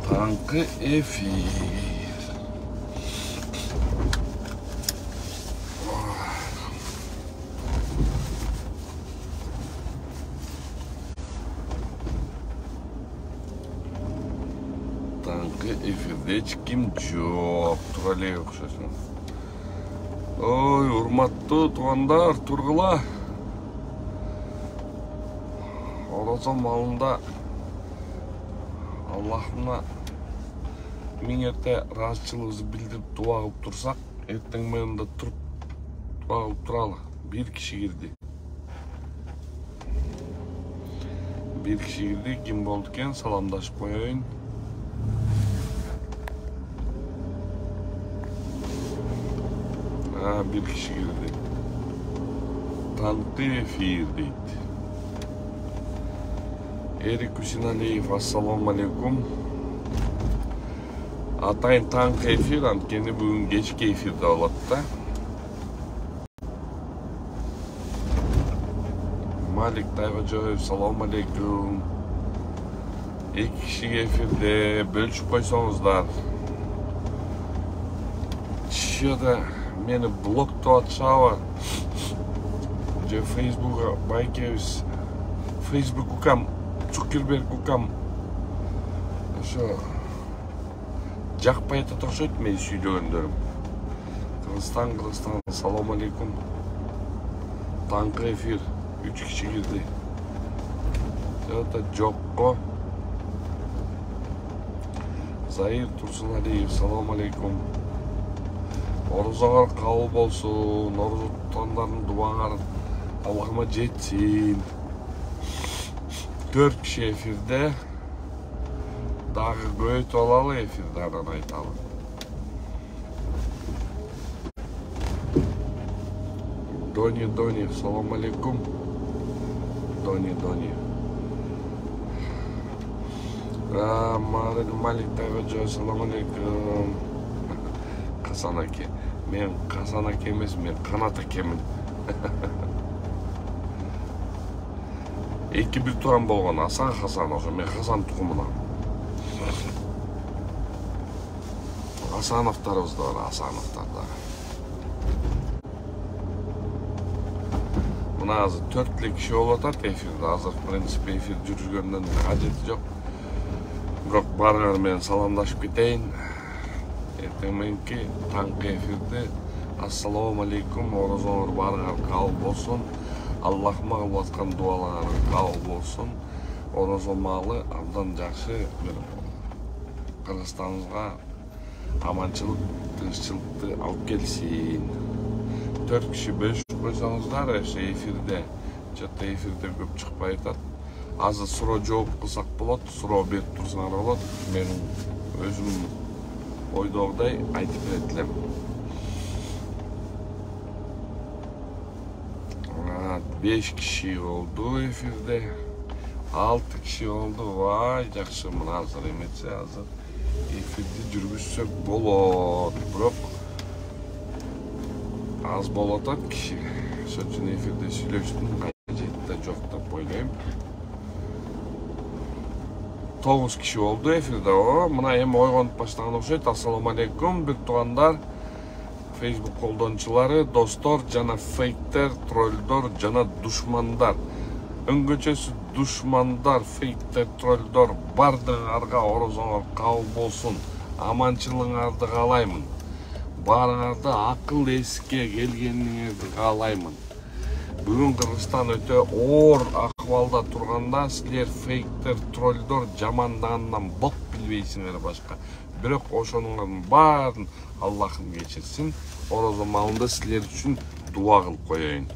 Tangkı efir. Tangkı efirde hiç kim yok. Turaley okşasın. Oy, urmatlı tuğandar, turgula. Orazan malında Allah'ına min erте razıçılığımızı bildirip dua kılıp tursak, erteң менен de turup dua kılıp turalı. Bir kişi girdi. Bir kişi girdi. Kim boldu eken? Salamdaşıp koyayın. Bir kişi girdi. Tangkı efir deydi. Erik Hüseyinaliyev, assalamu alaikum. Atayın tangkı efir, antkeni bugün geçki efirde oladı da. Malik Taygajoyev, assalamu alaikum. İki kişi efirde bölüşüp koysanızlar. Şurada meni blokta atışava. Facebook'a Baykevs, Facebook ukam, Zuckerberg ukam. Şu жақпай тұршайды мен сөйлегендерім. Kırgızstan, salamu alaikum. Tangkı efir, 3 kişi girdi. Jota Jokko. Zahir Tursunaliyev, salamu alaikum. Oruzağar kabul bolsun, oruç tutanların dualar Allah'ıma жетсин. 4 kişi efirde. Dağı göğüt olalı efirlerden aytalı. Doni, salamu alaikum. Doni. Malik Taygajoy, salamu alaikum. Hasan Ake. Men Hasan Ake emes, men Kanat Akemin. Eki bir turan bolgan Hasan ошо, мен Hasan tuğumuna. Hasanovlarımız da var, Hasanovlarda. Buna hazır 4 kişi olatat efirde, hazır prensip efir жүргөндөн hajeti yok. Bırak bargar men salamlaşıp giteyim. Ertemenki tangkı efirde assalamu alaikum, orazonur bargar kabul bolsun. Allah'ıma kılıp atkan dualarınız kabul bolsun. Orazon malı abdan жақсы Kırgızстанımızga amançılık, tınççılıkты alıp gelsin. 4 kişi 5 koysanızlar efirde, çatta efirde köp çıkpay atat. Azı suro жооп kılsak bolot, suro berip tursaңар bolot. Menin özüm oydogday aytıp beretilem. 5 kişi oldu efirde. 6 kişi oldu. Vay, жақсы, mına hazır emetse hazır. Efirde жүргүзсөк bolot. Bırak az bolotat kişi. Söçün efirde süйлөштүн kajeti de жоқ деп ойлойм. 9 kişi oldu efirde o. Mına em oygonуп баштаган окшойт. Assalamu alaikum, bir tuğandar. Facebook koldançıları, dostlar, jana feyktер, trollдор, jana düşmandar. Öngöçösü düşmandar, feyktер, trollдор bardığarga orozоңор kabul bolsun. Amançılığыңарды kaalayмын. Barыңарды akıl eske gelgeniңерди kaalayмын. Бүгүн Кыргызстан өтө оор акыбалда турганда силер фейктер, троллдор жамандагандан бок билбейсиңер башка. Бирок ошонун баарын Аллахым кечирсин. Орозо малында силер үчүн дуа кылып коёюн.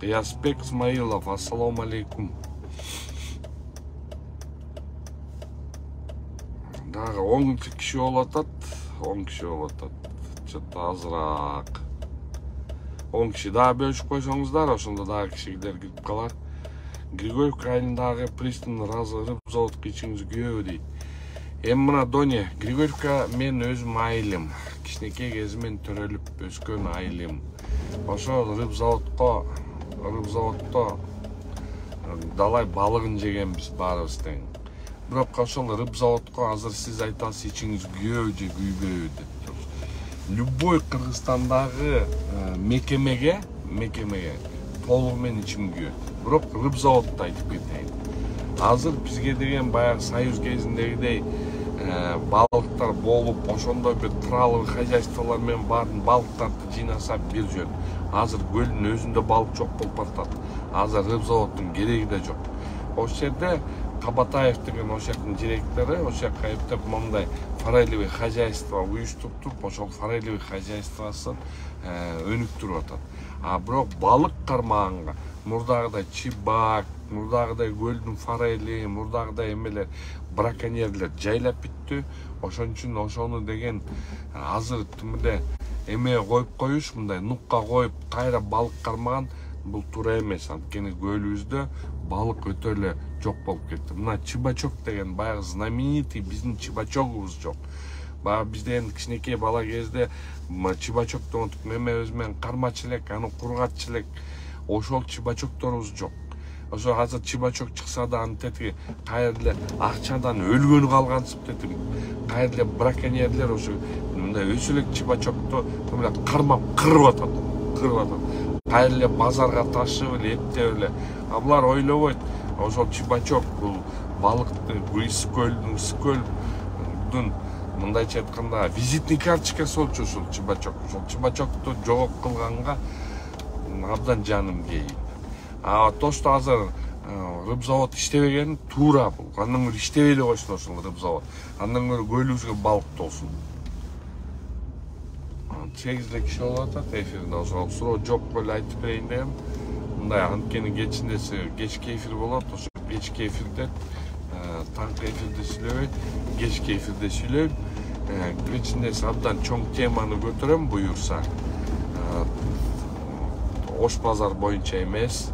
Кыясбек Исмаилов, assalamu alaikum. Дагы 10 киши болот, 10 киши болот. Чөтө азыраак. 10 kişi daha bölüşüp koysanızlar, ошондо дагы кишилер кирип калат. Григорьевка айылындагы пристань разырып заводко ичиңиз күйөбү дейт. Эми мына Доня, Григорьевка мен өзүм айылым. кичинекей кезимен төрөлүп өскөн айылым. Ошол рыб заводто далай балыгын жегенбиз баарыбыз тең. Бирок ошол рыб заводко азыр сиз айтасыз ичиңиз күйөбү же күйбөбү деп. Любой Кыргызстандагы мекемеге толугу менен ичим күйөт. Бирок рыб заводду айтып кетейин. Азыр бизге деген баягы союз кезиндегидей балыктар болуп, ошондой бир траловый хозяйстволор менен баарын балыктарды жыйнаса бир жөн. Азыр көлдүн өзүндө балык жок болуп баратат. Азыр рыб заводдун кереги да жок. Ошол жерде Кабатаев деген ошол жактын директору ошол жакка эптеп мындай форелевый хозяйство уюштуруп туруп, ошол форелевый хозяйствосын өнүктүрүп атат. А бирок балык кармаганга мурдагыдай чыбак, мурдагыдай көлдүн форели, мурдагыдай эмелер браконьерлер жайлап бүттү. Ошон үчүн ошону деген азыр тимде эме коюп коюш, мындай нукка коюп кайра балык кармаган бул туура эмес. Анткени көлүбүздө балык өтө эле жок болуп кетти. Мына чыбачок деген баягы знаменитый биздин чыбачогубуз жок. Баягы бизден кичинекей бала кезде чыбачокту унутуп мемебиз менен кармачы элек, аны кургатчы элек. Ошол чыбачокторубуз жок. Ошо азыр чыбачок чыкса да аны тетиги кайра эле акчадан өлгөнү калгансып тетиги. Кайра эле браконьерлер ошо мындай өсө элек чыбачокту кармап кырып атат. Кайра эле базарга ташып эле эптеп эле. А булар ойлобойт. Ошол чыбачок бул балыкты Ысык-көлдүн мындайча айтканда визитный карточкасы болчу ушул чыбачок. Ошол чыбачокту жогок кылганга абдан жаным кейип. А то, что азыр рыб завод иштебеген туура бул. Андан көрө иштебей эле койсун ошол рыб завод. Андан көрө көлүбүзгө балык толсун. 8 киши болуп атат эфирде. Ошол суроо жокко эле айтып берейин дегем. Мындай анткени кечки эфир болот. Ошо кечки эфирде таңкы эфирде сүйлөбөйт, кечки эфирде сүйлөйм. Кечиндеси абдан чоң теманы көтөрөм буюрса. Ош базар боюнча эмес.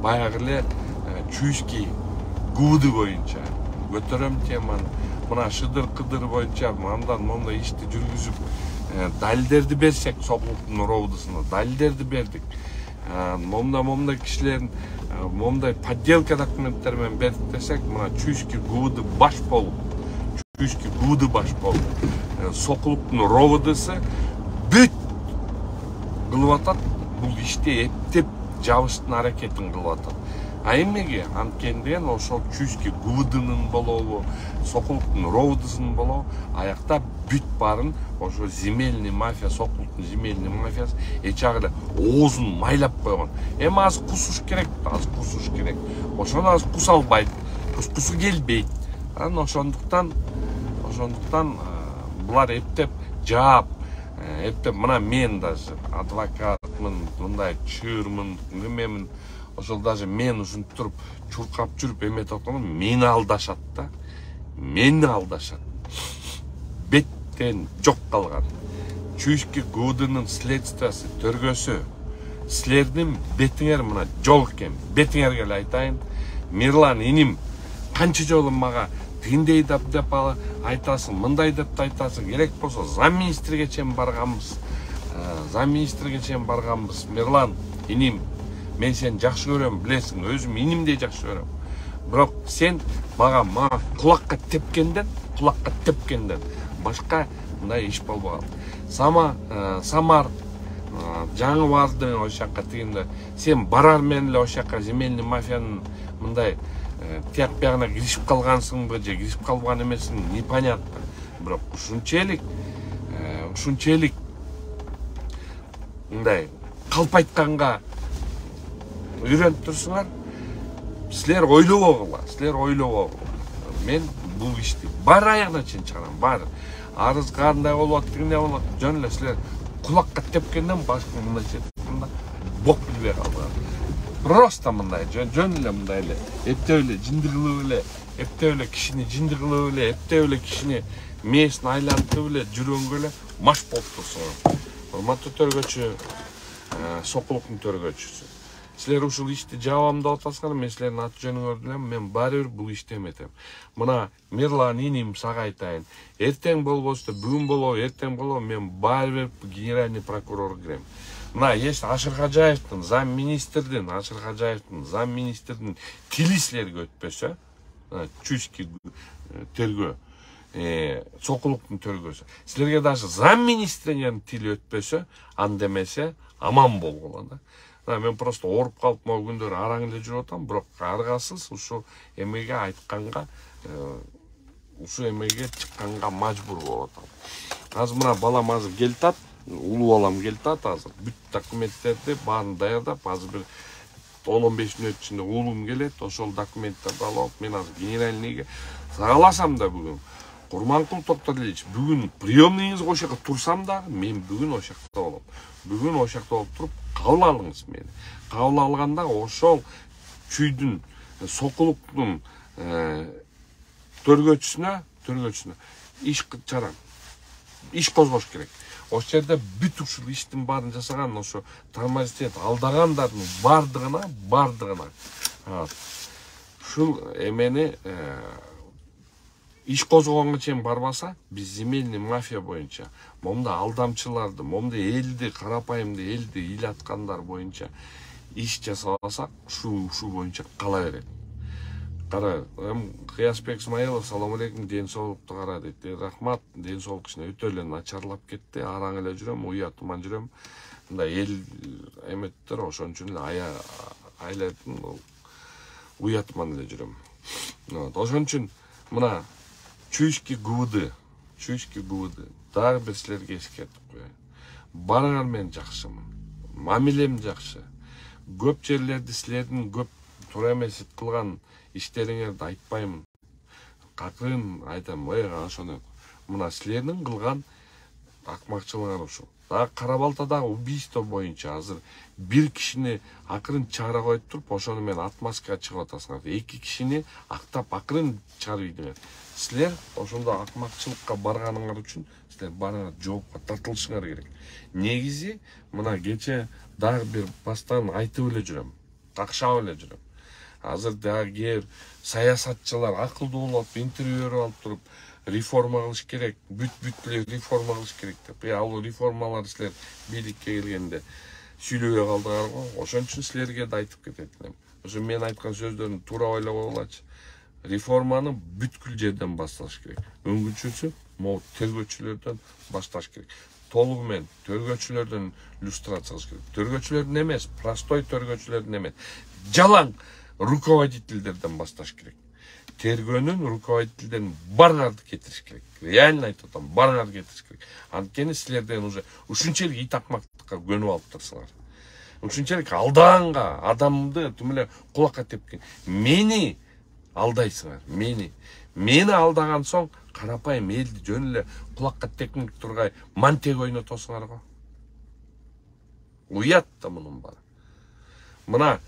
Баягы эле чуйский гууду боюнча көтөрөм теманы. Мына шыдыр-кыдыр боюнча андан мондай ишти жүргүзүп далилдерди берсек, Сокулуктун ровдусуна далилдерди бердик. Момда кишилердин момдай подделка документтер менен бердик десек, мына чуйский гууду баш болуп, Сокулуктун ровдусу бүт кылып атат. Бул ишти эптеп жабыштын аракетин кылып атат. А эмнеге? Анткени деген ошол чуйский гуудунун болобу, Сокулуктун ровдусунун болобу, аякта бүт барын ошо земельный мафия, Сокулуктун земельный мафиясы эчагы эле оозун майлап койгон. Эми азыр кусуш керек, Ошону азыр кусалбайт, кускусу келбейт. Ошондуктан булар эптеп жаап, эптеп мына мен даже адвокатмын, мындай чырмын, немемин. Ошол даже мен ушинтип туруп чуркап жүрүп эметип атканда мени алдашат да. Мени алдашат. Беттен жок калган. Чуйский гуудунун следствиясы, төргөсү. Силердин бетиңер мына жок экен. Бетиңерге эле айтайын. Мирлан иним канча жолу мага тигиндей деп айтасың, мындай деп айтасың. Керек болсо замминистрге чейин барганбыз. Мирлан иним, мен сени жакшы көрөм, билесиң, өзүм инимдей жакшы көрөм. Бирок сен мага кулакка тепкенден башка мындай иш болбогон. Самар жаңы барды ошол жакка тигинде сен барар менен эле ошол жакка земельный мафиянын мындай тияк биягына киришип калгансыңбы же киришип калбаган эмесиң непонятно. Бирок ушунчалык мындай калп айтканга үйрөнүп турсуңар. Силер ойлобогула. Мен бул ишти бар аягына чейин чыгарам, бар. Арыз кандай болот, тигиндей болот. Жөн эле силер кулакка тепкенден башка мындай жеткенде бок билбей калган. Просто мындай жөн эле мындай эле эптеп эле жинди кылып эле, эптеп эле кишини жинди кылып эле, эптеп эле кишини мээсин айлантып эле жүргөнгө эле маш болуп турсуңар. Урматтуу төргөчү, Сокулуктун төргөчүсү. Силер ушул ишти жабам деп атасыңар, мен силердин аты жөнүңөрдү билем, мен баары бир бул ишти эметем. Мына Мирлан иним сага айтайын. Эртең болбосо, бүгүн болобу, эртең болобу, мен баары бир генеральный прокурор кирем. Мына эч Ашыркажаевдин, замминистрдин, замминистрдин тили силерге өтпөсө, чуйский тергөө, сокулуктун тергөөсү. Силерге даже замминистринин тили өтпөсө, андемесе аман болгула да. Мен просто ооруп калып могу күндөр араң эле жүрүп атам, бирок аргасыз ушу эмеге айтканга, ушу эмеге чыкканга мажбур болуп атам. Азыр мына балам азыр келтат, улуу балам келтат азыр. Бүт документтерди баарын даярдап, азыр бир 10-15 мүнөт ичинде уулум келет, ошол документтерди алып, мен азыр генеральныйге сагаласам да бүгүн. Курманкул Токтогулович, бүгүн приемныйыңызга ошол жака турсам дагы, мен бүгүн ошол жакта болом. Бүгүн ошол жакта болуп туруп, кабыл алыңыз мени. Кабыл алганда ошол чүйдүн, сокулуктун төргөчүсүнө иш чарам. Иш козгош керек. Ошол жерде бүт ушул иштин баарын жасаган, ошо тормозитет алдагандардын бардыгына. Ушул эмени иш козгогонго чейин барбаса, биз земельный мафия боюнча, момда алдамчыларды, момда элди, карапайымды элди ыйлаткандар боюнча иш жасабасак, ушу боюнча кала берет. Кара, Кыязбек Исмаилов, салам алейкум, ден соолукту кара дейт. Рахмат, ден соолук кичине өтө эле начарлап кетти, араң эле жүрөм, уятыман жүрөм. Мындай эл эметтер ошон үчүн эле айлайтын уятыман эле жүрөм. Ошон үчүн мына чуйский ГУВД дагы бир силерге эскертип коеюн. Барыңар мен жакшымын, мамилем жакшы. Көп жерлерди силердин көп туура эмес кылган иштериңерди айтпаймын. Какырын айтам, ошону. Мына силердин кылган акмакчылыгыңар ушул. Дагы Кара Балтадагы убийство боюнча азыр бир кишини акырын чыгара коюп туруп, ошону мен отмазкага чыгып атасыңар. 2 кишини актап акырын чыгарып ийдиңер. Силер ошондо акмакчылыкка барганыңар үчүн силер барыңар жоопко тартылышыңар керек. Негизи мына кече дагы бир бастан айтып эле жүрөм, какшап эле жүрөм. Азыр дагы кээ саясатчылар акылдуу болуп, интервью берип алып туруп, реформа кылыш керек, бүт эле реформа кылыш керек деп. Ал реформалар силер бийликке келгенде сүйлөбөй калдыңар го. Ошон үчүн силерге да айтып кетет элем. Ошо мен айткан сөздөрүн туура ойлоп алгылачы. Реформаны бүткүл жерден башташ керек. Өңгүчүсү могу тергөөчүлөрдөн башташ керек. Толугу менен тергөөчүлөрдөн иллюстрация кылыш керек. Тергөөчүлөрдөн эмес, простой тергөөчүлөрдөн эмес, жалаң руководительдерден башташ керек. Тергөөнүн руководительдерин баарыңарды кетириш керек. Реально айтып атам, баарыңарды кетириш керек. Анткени силерден уже ушунчалык ит акмактыкка көнүп алыптырсыңар. Ушунчалык алдаганга, адамды тим эле кулакка тепкен. Мени алдайсыңар, мени алдаган соң карапайым элди жөн эле кулакка текмек тургай мантег ойнотосуңар го. Уят да мунун баары. Мына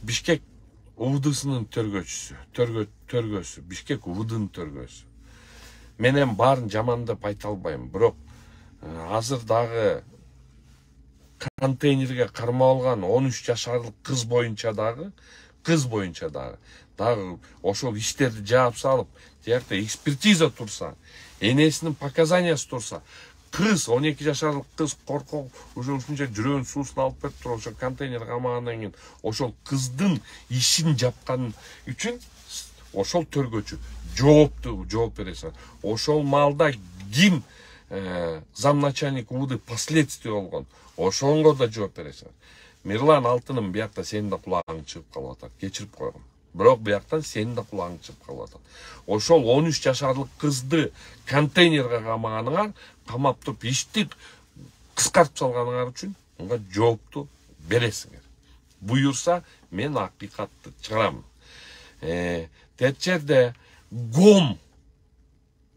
Бишкек УВДсынын төргөөсү, Бишкек УВДнын төргөөсү. Менен баарын жамандап айта албайм, бирок азыр дагы контейнерге кармап алган 13 жашарлык кыз боюнча дагы ошол иштерди жаап салып, тиякта экспертиза турса, энесинин показаниясы турса, кыз 12 жашарлык кыз коркок уже ушунча жүрөгүнүн суусун алып берип туруп, ошол контейнер камагандан кийин ошол кыздын ишин жапкан үчүн ошол төргөөчү жооп бересиң. Ошол маалда ким замначальник УВД последствия болгон, ошонго да жооп бересиң. Мирлан Алтыным биякта сенин да кулагың чыгып калып атат, кечирип койгом. Бирок бияктан сенин да кулагың чыгып калып атат. Ошол 13 жашарлык кызды контейнерге камаганыңар, камап туруп ишти кыскартып салганыңар үчүн унга жоопту бересиңер. Буюрса мен акыйкатты чыгарам. Тет жерде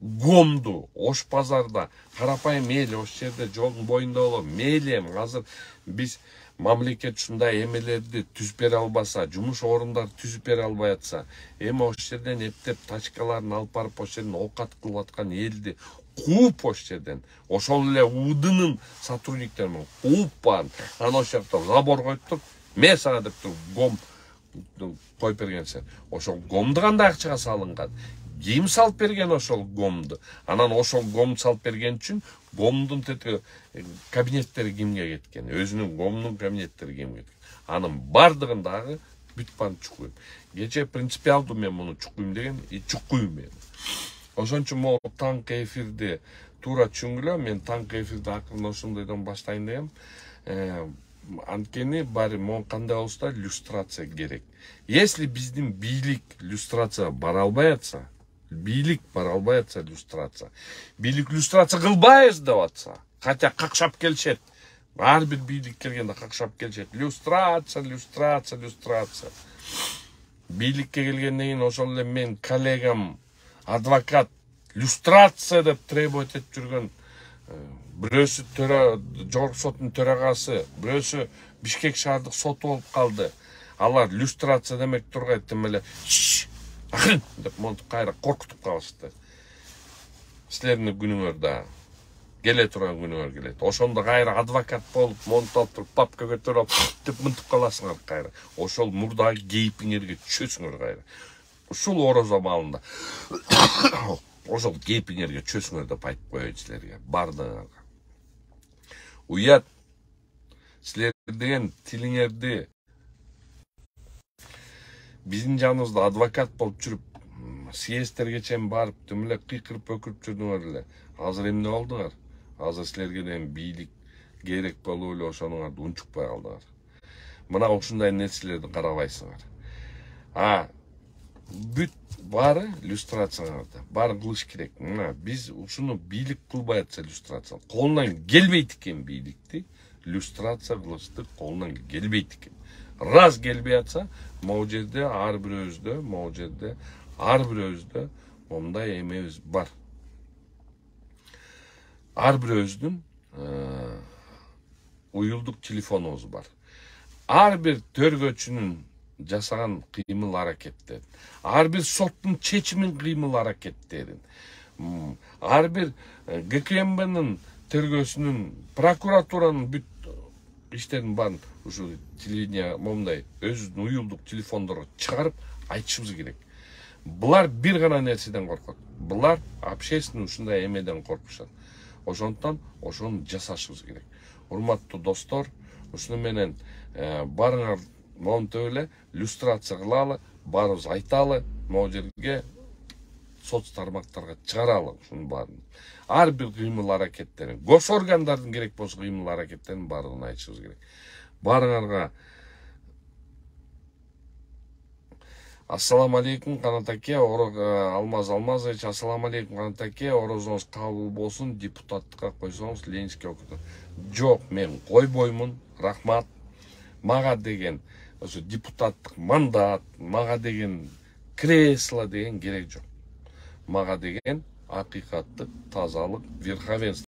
гомду Ош базарда карапайым эл ошол жерде жолдун боюнда болот. Мейли эми азыр биз мамлекет ушундай эмелерди түзүп бере албаса, жумуш орундары түзүп бере албай атса, эми ошол жерден эптеп тачкаларын алып барып ошол жерден оокат кылып аткан элди кууп ош жерден ошол эле УДНын сотрудниктерин кууп баарын анан ошол жакта забор коюп туруп мен сага деп туруп гом коюп бергенсен ошол гомду кандай акчага салынган, ким салып берген ошол гомду, анан ошол гомду салып берген үчүн гомдун кабинеттери кимге кеткен, өзүнүн гомдун кабинеттери кимге кеткен, анын бардыгын дагы бүт баарын чукуйм. Кече принципиалдуу мен муну чукуйм деген, чукуйм мен. Ошон үчүн могу таңкы эфирди туура түшүнгүлө, мен таңкы эфирди акырын ошондойдон баштайын дегем. Анткени баары могу кандай болсо да люстрация керек. Если биздин бийлик люстрация бара албай атса, бийлик люстрация кылбайбыз деп атса, хотя какшап келишет. Ар бир бийлик келгенде какшап келишет. Люстрация. Бийликке келгенден кийин ошол эле мен коллегам адвокат люстрация деп требовать этип жүргөн, бирөөсү жогорку соттун төрагасы, бирөөсү Бишкек шаардык соту болуп калды. Алар люстрация демек тургай тим эле акырын деп монтип кайра коркутуп калышты. Силердин күнүңөр да келе турган күнүңөр келет. Ошондо кайра адвокат болуп, монтип алып туруп, папка көтөрүп деп мынтип каласыңар кайра. Ошол мурдагы кейпиңерге чөсүңөр кайра. Ушул орозо маалында ошол кейпиңерге чөсүңөр деп айтып коёйт силерге, бардыгыңарга. Уят, силер деген тилиңерди биздин жаныбызда адвокат болуп жүрүп, съездтерге чейин барып, тим эле кыйкырып өкүрүп жүрдүңөр эле. Азыр эмне болдуңар? Азыр силерге деген бийлик керек болуп эле ошонуңарды унчукпай калдыңар. Мына ушундай нерселерди карабайсыңар. Бүт баары люстрацияңарда, баарын кылыш керек. Мына биз ушуну бийлик кылбай атса люстрация, колунан келбейт экен бийликти, люстрация кылышты колунан келбейт экен. Раз келбей атса, могу жерде ар бирөөбүздө момундай эмебиз бар. Ар бирөөбүздүн уюлдук телефонубуз бар. Ар бир төргөчүнүн жасаган кыймыл аракеттерин, ар бир соттун чечимин кыймыл аракеттерин, ар бир ГКМБнын тергөөсүнүн, прокуратуранын бүт иштерин баарын ушу телевидение момундай өзүнүн уюлдук телефондорго чыгарып айтышыбыз керек. Булар бир гана нерседен коркот. Булар общественный ушундай эмеден коркушат. Ошондон ошону жасашыбыз керек. Урматтуу достор, ушуну менен баарыңар монтип эле люстрация кылалы, баарыбыз айталы, могу жерге соц тармактарга чыгаралы ушунун баарын. Ар бир кыймыл аракеттерин, госоргандардын керек болсо кыймыл аракеттерин баарын айтышыбыз керек. Баарыңарга ассаламу алейкум Канат аке, Алмаз Алмазович, ассаламу алейкум Канат аке, орозоңуз кабыл болсун, депутаттыкка койсоңуз Ленинский округда. Жок, мен койбоймун, рахмат. Мага деген ошо депутаттык мандат, мага деген кресло деген керек жок. Мага деген акыйкаттык, тазалык, верховенство